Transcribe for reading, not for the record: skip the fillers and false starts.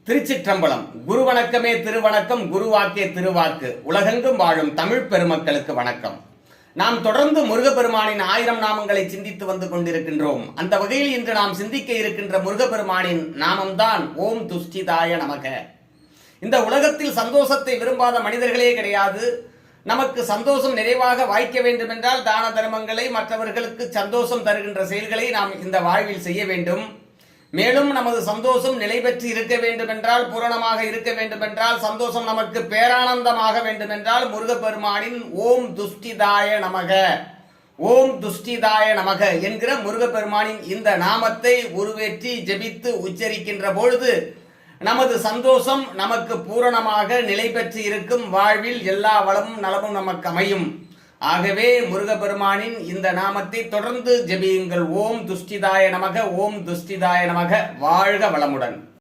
திருச்சிற்றம்பலம். குரு வணக்கமே திருவணக்கம், குருவாக்கே திருவாக்கு. உலகெங்கும் வாழும் தமிழ் பெருமக்களுக்கு வணக்கம். நாம் தொடர்ந்து முருகப்பெருமானின் 1000 நாமங்களை சிந்தித்து வந்து கொண்டிருக்கின்றோம். அந்த வகையில் இன்று நாம் சிந்திக்க இருக்கின்ற முருகப்பெருமானின் நாமம்தான் ஓம் துஷ்டிதாய நமக. இந்த உலகத்தில் சந்தோஷத்தை விரும்பாத மனிதர்களே கிடையாது. நமக்கு சந்தோஷம் நிறைவாக வாய்க்க வேண்டும் என்றால் தான தர்மங்களை, மற்றவர்களுக்கு சந்தோஷம் தருகின்ற செயல்களை நாம் இந்த வாழ்வில் செய்ய வேண்டும். மேலும் நமது சந்தோஷம் நிலை பெற்று இருக்க வேண்டும் என்றால், பூரணமாக இருக்க வேண்டும் என்றால், சந்தோஷம் நமக்கு பேரானந்தமாக வேண்டும் என்றால் முருகப்பெருமானின் ஓம் துஷ்டிதாய நமக, ஓம் துஷ்டிதாய நமக என்கிற முருகப்பெருமானின் இந்த நாமத்தை உருவேற்றி ஜெபித்து உச்சரிக்கின்ற பொழுது நமது சந்தோஷம் நமக்கு பூரணமாக நிலை பெற்று இருக்கும். வாழ்வில் எல்லா வளமும் நலமும் நமக்கு அமையும். ஆகவே முருகப்பெருமானின் இந்த நாமத்தை தொடர்ந்து ஜெபியுங்கள். ஓம் துஷ்டிதாய நமக, ஓம் துஷ்டிதாய நமக. வாழ்க வளமுடன்.